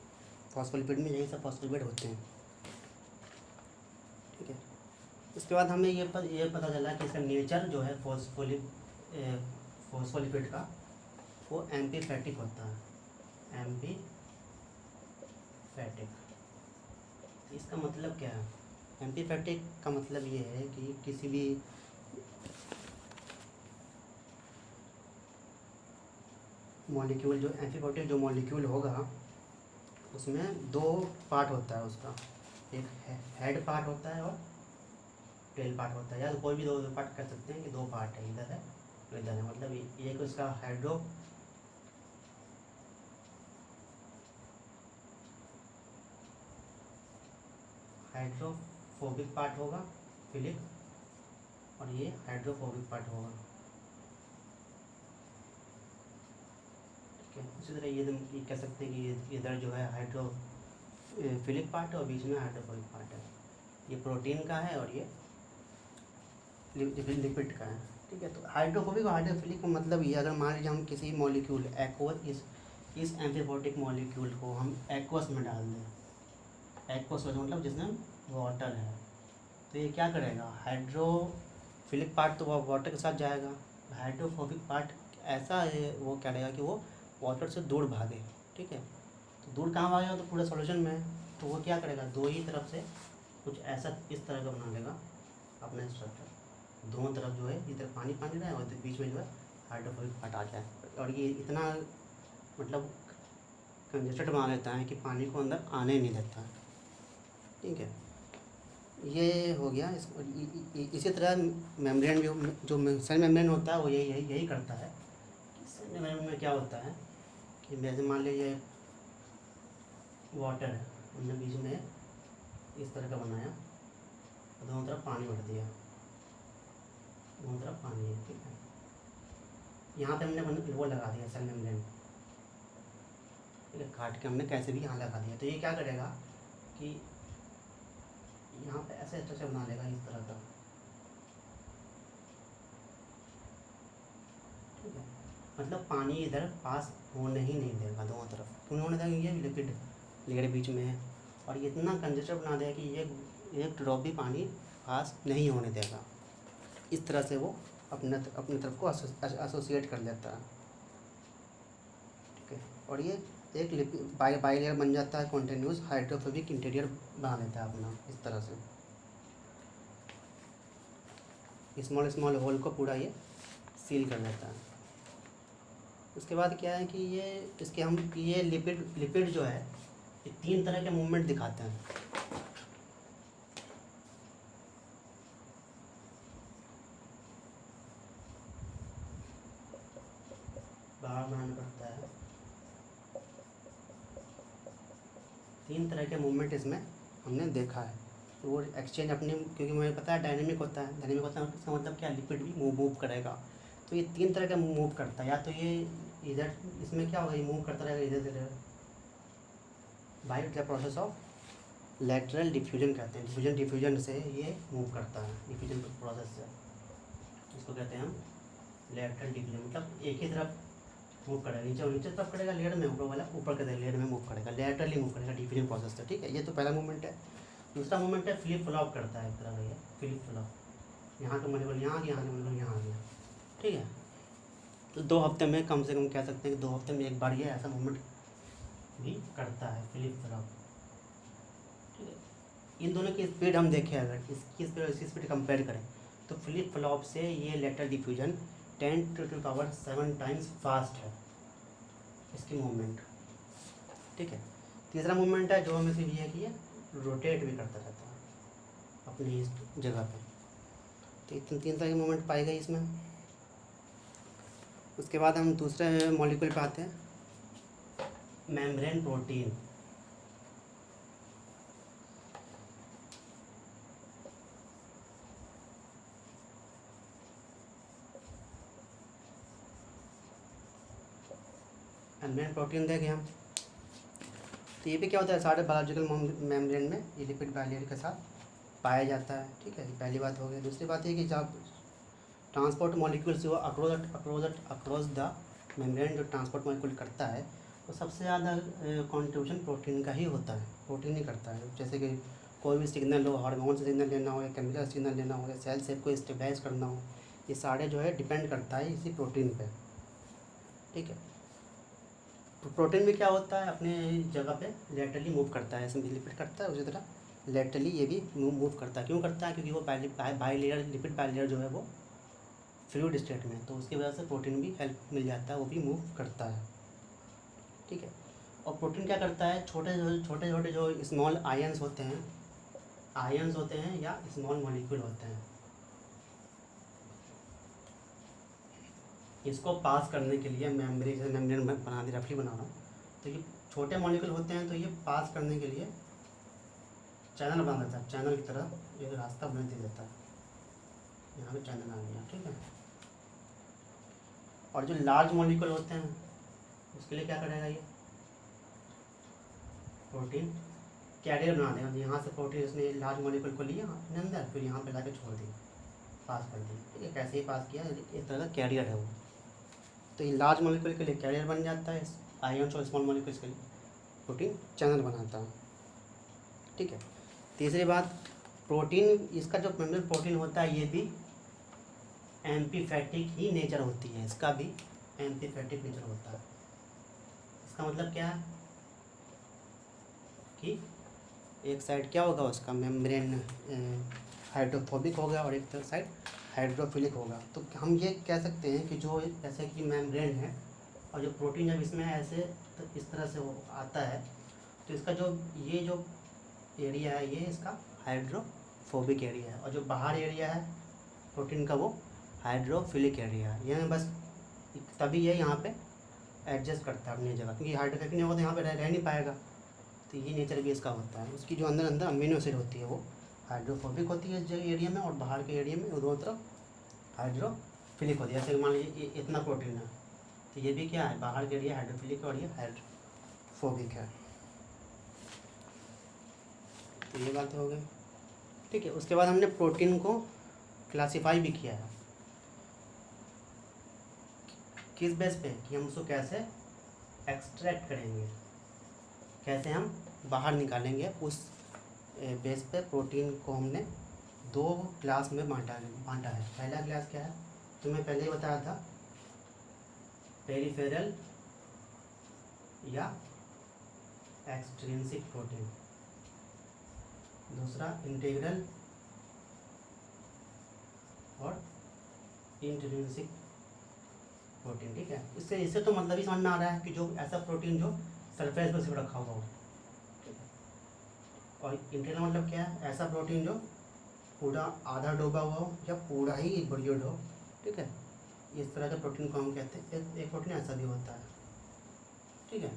फॉस्फोलिपिड में यही सब फॉस्फोलिपिड होते हैं, ठीक है। उसके बाद हमें ये पता चला कि इसका नेचर जो है फॉस्फोलिपिड का, वो एम्फीपैथिक होता है, एम्फीपैथिक। इसका मतलब क्या है? एम्फीपैथिक का मतलब ये है कि किसी भी मॉलिक्यूल, जो एम्फीपैथिक जो मॉलिक्यूल होगा उसमें 2 पार्ट होता है उसका, एक हेड पार्ट होता है और टेल पार्ट होता है, या तो कोई भी 2 पार्ट कर सकते हैं कि 2 पार्ट है, इधर है तो इधर है। मतलब एक उसका हाइड्रोफोबिक पार्ट होगा फिलिक, और ये हाइड्रोफोबिक पार्ट होगा। ठीक है, उसी तरह ये कह सकते हैं कि ये इधर जो है हाइड्रोफिलिक पार्ट है और बीच में हाइड्रोफोबिक पार्ट है। ये प्रोटीन का है और ये लिपिड का है। ठीक है, तो हाइड्रोफोबिक और हाइड्रोफिलिक का मतलब ये, अगर मान लीजिए हम किसी मॉलिक्यूल एक्वस, इस एम्फीबोटिक मॉलिक्यूल को हम एक्वस में डाल दें, एक्वस मतलब जिसमें वाटर है, तो ये क्या करेगा, हाइड्रोफिलिक पार्ट तो वाटर के साथ जाएगा, हाइड्रोफोबिक पार्ट ऐसा है वो क्या करेगा कि वो वाटर से दूर भागे। ठीक है, तो दूर कहाँ भागेगा, तो पूरे सॉल्यूशन में, तो वो क्या करेगा, दो ही तरफ से कुछ ऐसा इस तरह का बना लेगा अपना स्ट्रक्चर, दोनों तरफ जो है इधर पानी पानी रहे और बीच में जो है हाइड्रोफोबिक पार्ट आ जाए, और ये इतना मतलब कंजेस्टेड बना लेता है कि पानी को अंदर आने नहीं देता है। ठीक है, ये हो गया। इसी तरह मेम्ब्रेन जो सेल मेम्ब्रेन होता है वो यही करता है। सेल मेम्ब्रेन में क्या होता है कि जैसे मान लीजिए वाटर है, हमने बीच में इस तरह का बनाया, दोनों तरफ पानी भर दिया, दोनों तरफ पानी है। ठीक है, यहाँ पे हमने वो लगा दिया सेल मेम्ब्रेन, ठीक है, काट के हमने कैसे भी यहाँ लगा दिया, तो ये क्या करेगा कि यहाँ पे ऐसे स्ट्रक्चर बना लेगा इस तरह का। ठीक है, मतलब पानी इधर पास होने ही नहीं देगा दोनों तरफ, क्यों होने देगा, ये लिक्विड लेयर बीच में है, और ये इतना कंजेस्टेड बना देगा कि ये एक ड्रॉप भी पानी पास नहीं होने देगा। इस तरह से वो अपने तरफ को एसोसिएट कर लेता है। ठीक है, और ये एक बाई लेयर बन जाता है, कॉन्टिन्यूस हाइड्रोफोबिक इंटीरियर बना लेता है अपना इस तरह से, स्मॉल होल को पूरा ये सील कर लेता है। उसके बाद क्या है कि ये लिपिड जो है ये 3 तरह के मूवमेंट दिखाते हैं। बाहर बनाना पड़ता है, 3 तरह के मूवमेंट इसमें हमने देखा है। वो एक्सचेंज अपने, क्योंकि मुझे पता है डायनेमिक होता है, इसका मतलब क्या, लिपिड भी मूव करेगा, तो ये 3 तरह का मूव करता है। या तो ये इधर, इसमें क्या होगा, ये मूव करता रहेगा इधर से इधर by the process of lateral diffusion कहते हैं। डिफ्यूजन से ये मूव करता है, डिफ्यूजन प्रोसेस से, इसको कहते हैं हम लैटरल डिफ्यूजन। मतलब एक ही तरफ मूव करेगा, नीचे तरफ करेगा लेयर में, ऊपर वाला ऊपर के लेयर में मूव करेगा, लैटरली मूव करेगा डिफ्यूजन प्रोसेस से। ठीक है, ये तो पहला मूवमेंट है। दूसरा मूवमेंट है फ्लिप फ्लॉप करता है, एक तरह का ये फ्लिप फ्लॉप, यहाँ का मॉलिक्यूल यहाँ आ गया, यहाँ का मॉलिक्यूल यहाँ आ गया। ठीक है, तो 2 हफ्ते में कम से कम कह सकते हैं कि 2 हफ्ते में एक बार ये ऐसा मूवमेंट भी करता है, फ्लिप फ्लॉप। ठीक है, इन दोनों की स्पीड हम देखें, अगर इसकी स्पीड और इसकी स्पीड कंपेयर करें, तो फ्लिप फ्लॉप से ये लेटरल डिफ्यूजन 10⁻⁷ टाइम्स फास्ट है इसकी मूवमेंट। ठीक है, तीसरा मूवमेंट है जो हमें सिर्फ ये है कि ये रोटेट भी करता रहता है अपनी इस जगह पे। तो 3 तरह की मूवमेंट पाई गई इसमें। उसके बाद हम दूसरे मॉलिक्यूल पे आते हैं, मेम्ब्रेन प्रोटीन। मेम्ब्रेन प्रोटीन देखें हम, तो ये भी क्या होता है, सारे बायोलॉजिकल मेम्ब्रेन में ये लिपिड बाइलेयर के साथ पाया जाता है। ठीक है, पहली बात हो गई। दूसरी बात है कि जब ट्रांसपोर्ट मॉलिक्यूल्स जो अक्रॉस द मेम्ब्रेन जो ट्रांसपोर्ट मॉलिक्यूल करता है, तो सबसे ज़्यादा कंट्रीब्यूशन प्रोटीन का ही होता है, प्रोटीन ही करता है। जैसे कि कोई भी सिग्नल हो, हार्मोन से सिग्नल लेना हो या केमिकल सिग्नल लेना हो या सेल शेप को स्टेबलाइज करना हो, ये सारे जो है डिपेंड करता है इसी प्रोटीन पे। ठीक है, तो प्रोटीन भी क्या होता है, अपने जगह पे लेटरली मूव करता है, ऐसे लिपिड करता है, उसी तरह लेटरली ये भी मूव करता है। क्यों करता है, क्योंकि वो बाइलेयर लिपिड बाइलेयर जो है वो फ्लूइड स्टेट में, तो उसकी वजह से प्रोटीन भी हेल्प मिल जाता है, वो भी मूव करता है। ठीक है, और प्रोटीन क्या करता है, छोटे छोटे जो स्मॉल आयंस होते हैं या स्मॉल मॉलिक्यूल होते हैं, इसको पास करने के लिए मेम्ब्रेन बना दी, रफली बना रहा हूँ, तो ये छोटे मॉलिक्यूल होते हैं, तो ये पास करने के लिए चैनल बना देता है, चैनल की तरह एक रास्ता बना दे देता है। यहाँ पे चैनल आ गया, ठीक है। और जो लार्ज मॉलिक्यूल होते हैं उसके लिए क्या करेगा ये प्रोटीन कैरियर बना देगा। यहाँ से प्रोटीन इसने लार्ज मॉलिक्यूल को लिया अपने अंदर, फिर यहाँ पे लाके छोड़ दिया, पास कर दिया, ठीक है। कैसे ही पास किया, एक तरह का कैरियर है वो। तो ये लार्ज मॉलिक्यूल के लिए कैरियर बन जाता है, आयन्स और स्मॉल मॉलिक्यूल्स के लिए प्रोटीन चैनल बनाता है, ठीक है। तीसरी बात, प्रोटीन, इसका जो मेम्ब्रेन प्रोटीन होता है ये भी एम्फीफैटिक ही नेचर होती है, इसका भी एम्फीफैटिक नेचर होता है। इसका मतलब क्या है कि एक साइड क्या होगा उसका मेम्ब्रेन हाइड्रोफोबिक होगा और एक साइड हाइड्रोफिलिक होगा। तो हम ये कह सकते हैं कि जो जैसे कि मेम्ब्रेन है और जो प्रोटीन जब इसमें ऐसे तो इस तरह से वो आता है, तो इसका जो ये जो एरिया है ये इसका हाइड्रोफोबिक एरिया है, और जो बाहर एरिया है प्रोटीन का वो हाइड्रोफिलिक एरिया है। यह बस तभी ये यहाँ पे एडजस्ट करता है अपनी जगह, क्योंकि हाइड्रोफिलिक नहीं होगा तो यहाँ पे रह नहीं पाएगा। तो ये नेचर भी इसका होता है। उसकी जो अंदर अंदर अमीनो एसिड होती है वो हाइड्रोफोबिक होती है इस जगह एरिया में, और बाहर के एरिया में दोनों तरफ हाइड्रोफिलिक होती है। जैसे मान लीजिए इतना प्रोटीन है, तो ये भी क्या है, बाहर के एरिया हाइड्रोफिलिक और ये हाइड्रोफोबिक है। तो ये बात हो गई, ठीक है। उसके बाद हमने प्रोटीन को क्लासीफाई भी किया है, किस बेस पे, कि हम उसको कैसे एक्सट्रैक्ट करेंगे, कैसे हम बाहर निकालेंगे, उस बेस पे प्रोटीन को हमने 2 क्लास में बांटा है। पहला क्लास क्या है, तो मैं पहले ही बताया था, पेरिफेरल या एक्सट्रिंसिक प्रोटीन। दूसरा इंटीग्रल और इंट्रिंसिक प्रोटीन, ठीक है। इससे तो मतलब ही समझ में आ रहा है कि जो ऐसा प्रोटीन जो सरफेस पर सिर्फ रखा हुआ हो, ठीक है। और इंटीग्रल मतलब क्या है, ऐसा प्रोटीन जो पूरा आधा डूबा हुआ हो या पूरा ही बॉडीड हो, ठीक है। इस तरह के प्रोटीन को हम कहते हैं। एक प्रोटीन ऐसा भी होता है, ठीक है।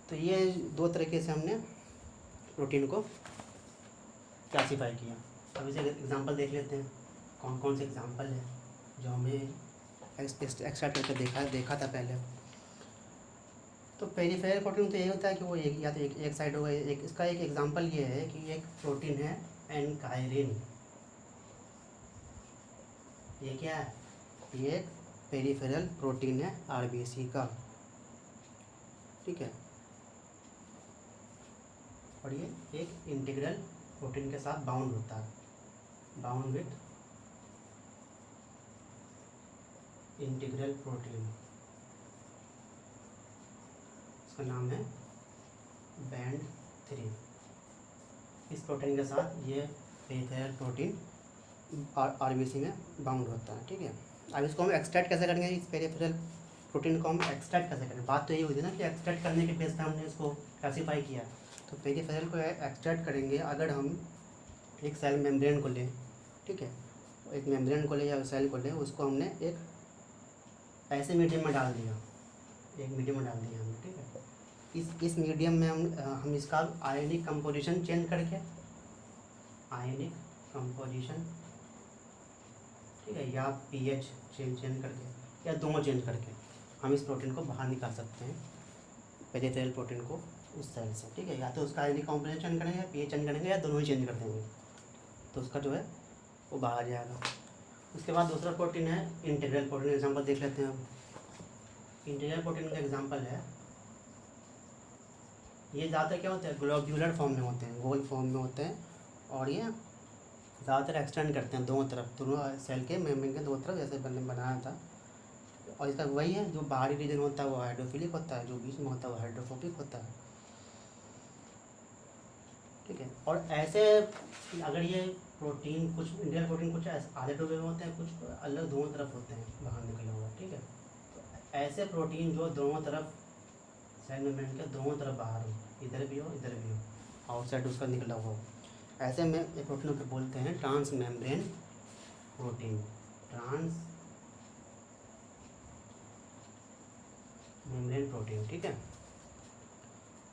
तो ये 2 तरीके से हमने प्रोटीन को क्लासीफाई किया। अब इसे एग्जांपल देख लेते हैं, कौन कौन से एग्जांपल है जो हमें एक्सट्रैक्ट करके देखा था पहले। तो पेरिफेरल प्रोटीन तो ये होता है कि वो या तो एक साइड होगा। इसका एक एग्जांपल ये है कि एक प्रोटीन है एनकाइरिन। ये क्या है, ये एक पेरिफेरल प्रोटीन है आरबीसी का, ठीक है। और ये एक इंटीग्रल प्रोटीन के साथ बाउंड होता है, बाउंड विथ इंटीग्रल प्रोटीन। इसका नाम है बैंड 3। इस प्रोटीन के साथ ये पेरिफेरल प्रोटीन आरबीसी में बाउंड होता है, ठीक है। अब इसको हम एक्सट्रैक्ट कैसे करेंगे, इस पेरिफेरल प्रोटीन को हम एक्सट्रैक्ट कैसे करेंगे। बात तो यही हुई थी ना कि एक्सट्रैक्ट करने के बेस पर हमने इसको क्लासीफाई किया। तो पेरिफेरल को एक्सट्रैक्ट करेंगे अगर हम एक सेल मेम्ब्रेन को लें, ठीक है। एक मेम्ब्रेन को लें या सेल को लें, उसको हमने एक ऐसे मीडियम में डाल दिया, एक मीडियम में डाल दिया हमने, ठीक है। इस मीडियम में हम इसका आयनिक कंपोजिशन चेंज करके, आयनिक कंपोजिशन, ठीक है, या पीएच चेंज करके या दोनों चेंज करके हम इस प्रोटीन को बाहर निकाल सकते हैं, पेरिफेरल प्रोटीन को उस सेल से, ठीक है। या तो उसका आयनिक कंपोजिशन चेंज करेंगे, पीएच चेंज करेंगे, या दोनों ही चेंज कर देंगे, तो उसका जो है वो बाहर जाएगा। उसके बाद दूसरा प्रोटीन है इंटीग्रल प्रोटीन। एग्जांपल देख लेते हैं हम। इंटीग्रल प्रोटीन का एग्जांपल है, ये ज़्यादातर क्या होता है, ग्लोब्यूलर फॉर्म में होते हैं, गोल फॉर्म में होते हैं, और ये ज़्यादातर एक्सटेंड करते हैं दोनों तरफ, दोनों सेल के मेम्ब्रेन के दोनों तरफ, जैसे बनाया था। और इसका वही है, जो बाहरी रीजन होता है वो हाइड्रोफिलिक होता है, जो बीच में होता है वो हाइड्रोफोबिक होता है, ठीक है। और ऐसे अगर ये प्रोटीन कुछ इंटीग्रल प्रोटीन कुछ आधे डूबे हुए होते हैं, कुछ अलग दोनों तरफ होते हैं बाहर निकले हुए, ठीक है। तो ऐसे प्रोटीन जो दोनों तरफ सेल मेम्ब्रेन के दोनों तरफ बाहर हो, इधर भी हो इधर भी हो, आउटसाइड उसका निकला हुआ हो, ऐसे में एक प्रोटीन को बोलते हैं trans membrane protein. Trans membrane protein, ठीक है।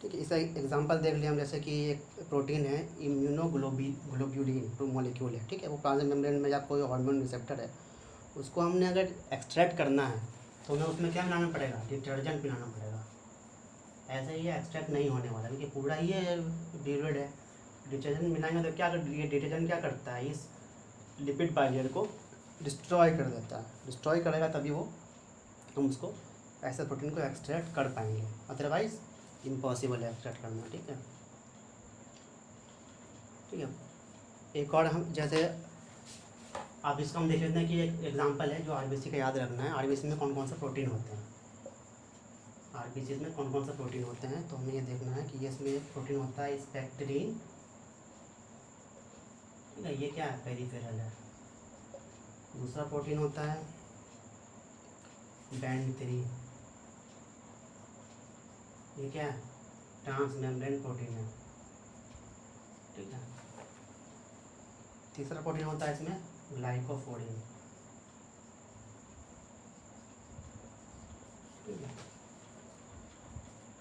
ठीक है, इसका एग्जांपल देख लिया हम, जैसे कि एक प्रोटीन है इम्यूनोग्लोब्यूलिन 2 मॉलिक्यूल है, ठीक है, वो प्लाज्मा मेम्ब्रेन में जब कोई हार्मोन रिसेप्टर है उसको हमने अगर एक्सट्रैक्ट करना है तो हमें उसमें क्या मिलाना पड़ेगा, डिटर्जेंट मिलाना पड़ेगा। ऐसे ही एक्सट्रैक्ट नहीं होने वाला क्योंकि पूरा ये डिलीवर्ड है। डिटर्जेंट मिलाएंगे तो क्या कर, ये डिटर्जेंट क्या करता है, इस लिपिड बाइलियर को डिस्ट्रॉय कर देता है। डिस्ट्रॉय करेगा तभी वो हम उसको ऐसे प्रोटीन को एक्सट्रैक्ट कर पाएंगे, अदरवाइज इम्पॉसिबल है एक्सट्रैक्ट करना। ठीक है, ठीक है। एक और हम जैसे आप इसका हम देख लेते हैं कि एक एग्जांपल है जो आरबीसी का याद रखना है। आरबीसी में कौन कौन सा प्रोटीन होते हैं, आरबीसी में कौन कौन सा प्रोटीन होते हैं, तो हमें ये देखना है कि ये इसमें प्रोटीन होता है स्पेक्ट्रीन, ठीक है, ये क्या है, पेरिफेरल है। दूसरा प्रोटीन होता है बैंड 3, ये क्या है, ट्रांसमेम्ब्रेन प्रोटीन है, ठीक है। तीसरा प्रोटीन होता है इसमें ग्लाइकोफोरिन, ठीक है,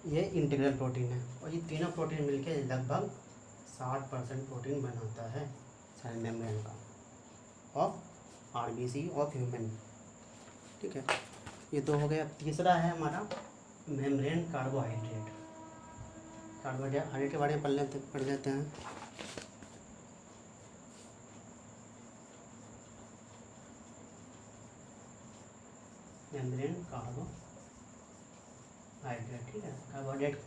ये इंटीग्रल प्रोटीन है। और ये तीनों प्रोटीन मिलके लगभग 60% प्रोटीन बनाता है सेल मेम्ब्रेन का ऑफ आरबीसी ऑफ ह्यूमन, ठीक है। ये तो हो गया। तीसरा है हमारा मेम्ब्रेन कार्बोहाइड्रेट। कार्बोहाइड्रेट के बारे में पढ़ लेते हैं। मेम्ब्रेन कार्बोहाइड्रेट, ठीक है, कार्बोहाइड्रेट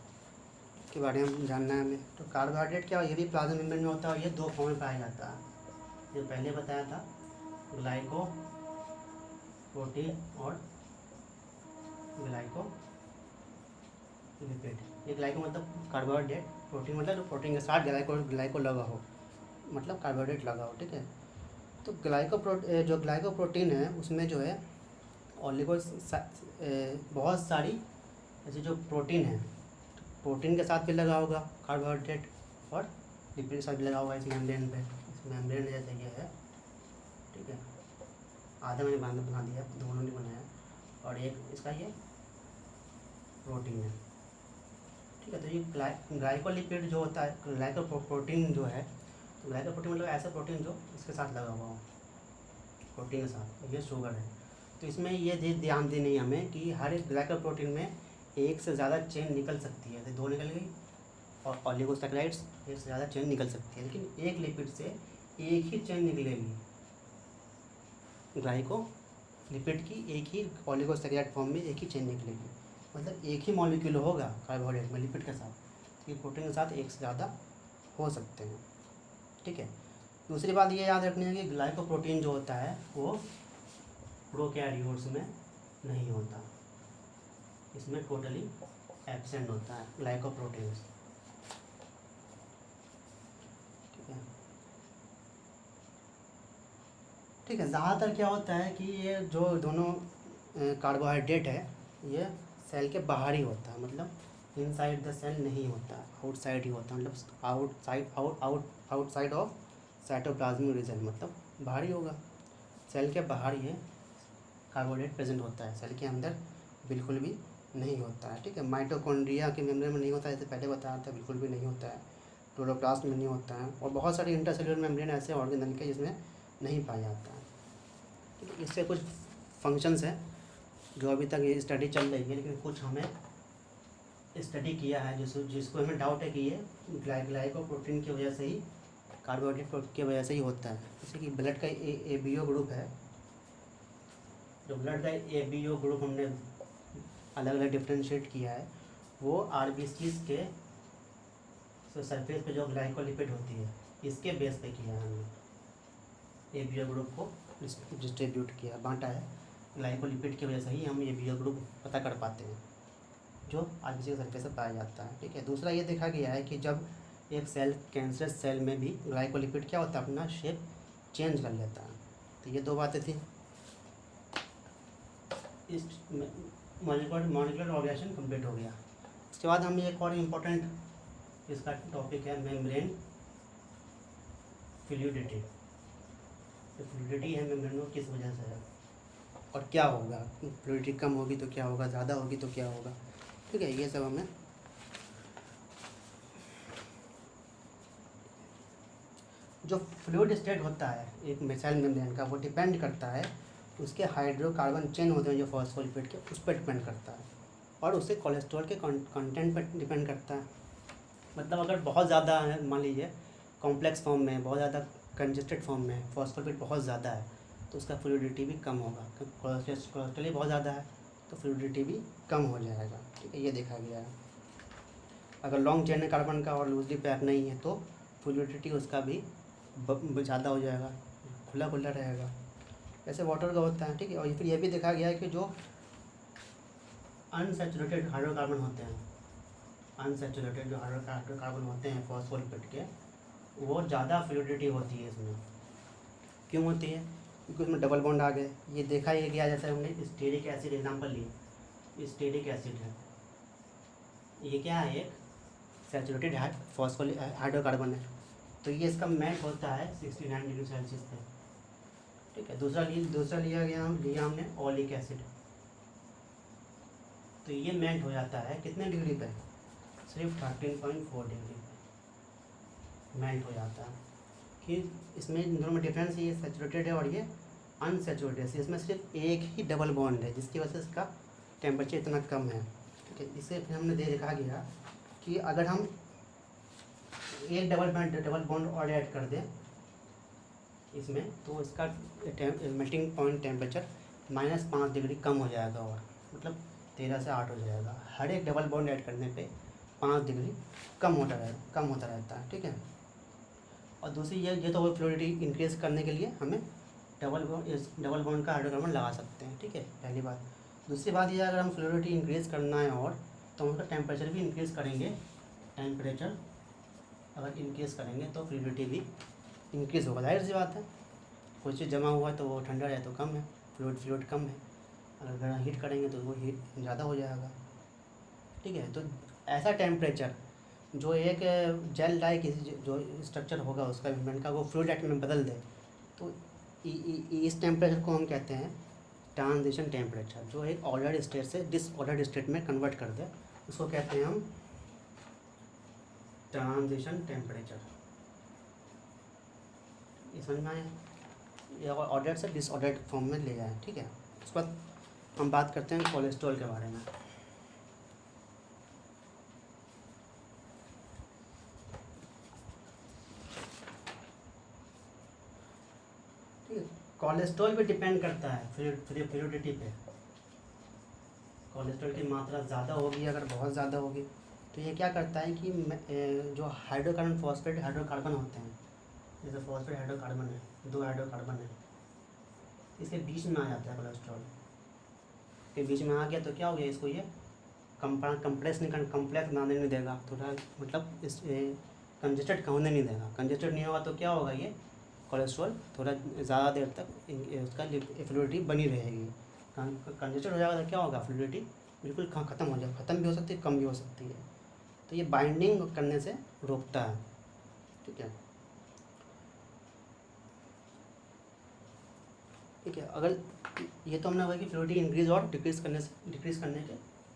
के बारे में जानना है हमें। तो कार्बोहाइड्रेट क्या, ये भी प्लाज्मा मेम्ब्रेन में होता है और ये 2 फॉर्म में पाया जाता है, जो पहले बताया था, ग्लाइको प्रोटीन और ग्लाइको लिपिड। ये ग्लाइको मतलब कार्बोहाइड्रेट, प्रोटीन मतलब प्रोटीन के साथ ग्लाइको लगा हो, मतलब कार्बोहाइड्रेट लगा हो, ठीक है। तो जो ग्लाइको प्रोटीन है उसमें जो है ऑलिगो बहुत सारी ऐसे जो प्रोटीन है, प्रोटीन के साथ भी लगा होगा कार्बोहाइड्रेट और लिपिड के साथ भी लगा होगा इस मेम्ब्रेन पे। इस मेम्ब्रेन जैसे ये है, ठीक है, आधा मैंने बना दिया, दोनों ने बनाया, और एक इसका ये प्रोटीन है, ठीक है। तो ये ग्लाइकोलिपिड जो होता है, ग्लाइकोप्रोटीन जो है, तो ग्लाइकोप्रोटीन मतलब ऐसा प्रोटीन जो इसके साथ लगा हुआ हो, प्रोटीन के साथ, ये शुगर है। तो इसमें ये ध्यान देनी है हमें कि हर एक ग्लाइकोप्रोटीन में एक से ज़्यादा चेन निकल सकती है, 2 निकल गई, और ऑलिगोसैकेराइड्स एक से ज़्यादा चेन निकल सकती है, लेकिन एक लिपिड से एक ही चेन निकलेगी, ग्लाइकोलिपिड की एक ही ऑलिगोसैकेराइड फॉर्म में एक ही चेन निकलेगी, मतलब एक ही मॉलिक्यूल होगा कार्बोहाइड्रेट में लिपिड के साथ। ये प्रोटीन के साथ एक से ज़्यादा हो सकते हैं, ठीक है। दूसरी बात ये याद रखनी है कि ग्लाइकोप्रोटीन जो होता है वो प्रोकैरियोट्स में नहीं होता, इसमें टोटली एब्सेंट होता है ग्लाइकोप्रोटीन, ठीक है, ठीक है। ज़्यादातर क्या होता है कि ये जो दोनों कार्बोहाइड्रेट है ये सेल के बाहर ही होता है, मतलब इनसाइड द सेल नहीं होता, आउटसाइड ही होता है, मतलब आउटसाइड ऑफ साइटोप्लाज्मिक रीजन, मतलब बाहर ही होगा, सेल के बाहर ये कार्बोहाइड्रेट प्रेजेंट होता है, सेल के अंदर बिल्कुल भी नहीं होता है, ठीक है। माइटोकॉन्ड्रिया के मेम्ब्रेन में नहीं होता है, जैसे पहले बताया था, बिल्कुल भी नहीं होता है। क्लोरोप्लास्ट में नहीं होता है, और बहुत सारे इंटरसेल्युलर मेम्ब्रेन ऐसे ऑर्गेनल के जिसमें नहीं पाया जाता है। इससे कुछ फंक्शंस हैं जो अभी तक ये स्टडी चल रही है, लेकिन कुछ हमें स्टडी किया है जिसको हमें डाउट है कि ये ग्लाइकोप्रोटीन की वजह से ही, कार्बोहाइड्रेट की वजह से ही होता है। जैसे कि ब्लड का ABO ग्रुप है, जो ब्लड का ABO ग्रुप हमने अलग अलग डिफ्रेंशिएट किया है, वो RBCs के सरफेस पे जो ग्लाइकोलिपिड होती है इसके बेस पे किया है हमने, ABO ग्रुप को डिस्ट्रीब्यूट किया, बांटा है, ग्लाइकोलिपिड की वजह से ही हम ABO ग्रुप पता कर पाते हैं जो RBC के सरफेस पे पाया जाता है, ठीक है। दूसरा ये देखा गया है कि जब एक सेल कैंसरस सेल में भी ग्लाइकोलिपिड क्या होता है, अपना शेप चेंज कर लेता है। तो ये 2 बातें थी। इस मॉलिक्यूलर ऑर्गेनाइजेशन कंप्लीट हो गया। इसके बाद हम एक और इम्पोर्टेंट इसका टॉपिक है मेम्ब्रेन फ्लूइडिटी। तो फ्लूइडिटी है मेम्ब्रेन में किस वजह से है और क्या होगा, फ्लूइडिटी कम होगी तो क्या होगा, ज़्यादा होगी तो क्या होगा, ठीक है, ये सब हमें जो फ्लूइड स्टेट होता है एक सेल मेम्ब्रेन का, वो डिपेंड करता है उसके हाइड्रोकार्बन चेन होते हैं जो फॉस्फोलिपिड के, उस पर डिपेंड करता है, और उसके कोलेस्ट्रॉल के कंटेंट पर डिपेंड करता है। मतलब अगर बहुत ज़्यादा है, मान लीजिए कॉम्प्लेक्स फॉर्म में, बहुत ज़्यादा कंजेस्टेड फॉर्म में फॉस्फोलिपिड बहुत ज़्यादा है, तो उसका फ्लूइडिटी भी कम होगा। कोलेस्ट्रॉल ही बहुत ज़्यादा है तो फ्लूइडिटी भी कम हो जाएगा। ठीक है, ये देखा गया है। अगर लॉन्ग चेन कार्बन का और लूजली पैक नहीं है तो फ्लूइडिटी उसका भी ज़्यादा हो जाएगा, खुला खुला रहेगा। ऐसे वाटर का होता है। ठीक है, और फिर ये भी देखा गया है कि जो अनसैचुरेटेड हाइड्रोकार्बन होते हैं, अनसैचुरेटेड जो हाइड्रोकार्बन होते हैं फॉस्फोलिपिड के, वो ज़्यादा फ्लूइडिटी होती है इसमें। क्यों होती है? क्योंकि उसमें डबल बॉन्ड आ गए। ये देखा ये गया, जैसे हमने स्टेरिक एसिड एग्जाम्पल लिए, स्टेरिक एसिड है, ये क्या है, एक सैचुरेटेड हाइड्रोकार्बन है, तो ये इसका मैच होता है 69 डिग्री सेल्सियस पे। ठीक है, दूसरा लिया हमने ओलिक एसिड, तो ये मैच हो जाता है कितने डिग्री पे, सिर्फ 13.4 डिग्री पे मैच हो जाता है। कि इसमें दोनों में डिफरेंस ये सैचुरेटेड है और ये अनसैचुरेटेड है, इसमें सिर्फ एक ही डबल बॉन्ड है जिसकी वजह से इसका टेम्परेचर इतना कम है। ठीक है, इसे फिर हमने देखा गया कि अगर हम एक डबल बॉन्ड और ऐड कर दें इसमें, तो इसका मेल्टिंग पॉइंट टेम्परेचर -5 डिग्री कम हो जाएगा, और मतलब 13 से 8 हो जाएगा। हर एक डबल बॉन्ड ऐड करने पे 5 डिग्री कम होता रहता है। ठीक है, और दूसरी ये तो फ्लूइडिटी इंक्रीज करने के लिए हमें डबल बॉन्ड का हाइड्रोकार्बन लगा सकते हैं। ठीक है, पहली बात। दूसरी बात ये, अगर हम फ्लूइडिटी इंक्रीज करना है और तो हम उसका टेम्परेचर भी इंक्रीज़ करेंगे। टेम्परेचर अगर इंक्रीज़ करेंगे तो फ्लूइडिटी भी इंक्रीज़ होगा, जाहिर सी बात है। कोई चीज़ जमा हुआ तो वो ठंडा रहे तो कम है, फ्लूइड कम है। अगर हीट करेंगे तो वो हीट ज़्यादा हो जाएगा। ठीक है, तो ऐसा टेम्परेचर जो एक जेल लाइक जो स्ट्रक्चर होगा उसका मेम्ब्रेन का, वो फ्लूइड में बदल दे, तो इस टेम्परेचर को हम कहते हैं ट्रांजिशन टेम्परेचर। जो एक ऑर्डर्ड स्टेट से डिसऑर्डर्ड स्टेट में कन्वर्ट कर दे, उसको कहते हैं हम ट्रांजिशन टेम्परेचर। ये समझ में आया? ये ऑर्डर्ड से डिसऑर्डर्ड फॉर्म में ले जाए। ठीक है, उसके बाद हम बात करते हैं कोलेस्ट्रॉल के बारे में। कोलेस्ट्रॉल पे डिपेंड करता है फ्लूइडिटी पे। कोलेस्ट्रॉल की मात्रा ज़्यादा होगी, अगर बहुत ज़्यादा होगी तो ये क्या करता है कि जो हाइड्रोकार्बन फॉस्फेट हाइड्रोकार्बन होते हैं, जैसे फॉस्फेट हाइड्रोकार्बन है, 2 हाइड्रोकार्बन है, इसके बीच में आ जाता है कोलेस्ट्रॉल के बीच में आ गया तो क्या हो गया, इसको ये कम्प्लेक्स बनाने नहीं देगा, थोड़ा मतलब इस कंजेस्टेड होने नहीं देगा। कंजेस्टेड नहीं होगा तो क्या होगा, ये कोलेस्ट्रॉल थोड़ा ज़्यादा देर तक उसका फ्लूइडिटी बनी रहेगी। कंजेस्टेड हो जाएगा तो क्या होगा, फ्लूइडिटी बिल्कुल ख़त्म हो जाएगा। ख़त्म भी हो सकती है, कम भी हो सकती है, तो ये बाइंडिंग करने से रोकता है। ठीक है, अगर ये तो हमने हुआ कि फ्लूइडिटी इंक्रीज़ और डिक्रीज़ करने के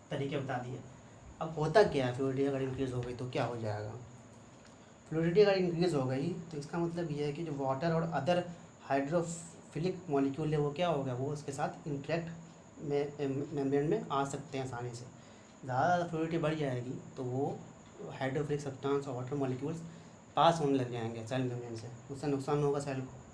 तरीके बता दिए। अब होता क्या है, फ्लूइडिटी अगर इंक्रीज़ हो गई तो क्या हो जाएगा। फ्लूइडिटी अगर इंक्रीज़ हो गई तो इसका मतलब ये है कि जो वाटर और अदर हाइड्रोफिलिक मॉलिक्यूल है वो क्या होगा, वो उसके साथ इंटरेक्ट मेम्ब्रेन में आ सकते हैं आसानी से। ज़्यादा फ्लूइडिटी बढ़ जाएगी तो वो हाइड्रोफिलिक सब्सटेंस और वाटर मॉलिक्यूल्स पास होने लग जाएंगे सेल मेम्ब्रेन से, उससे नुकसान होगा सेल को।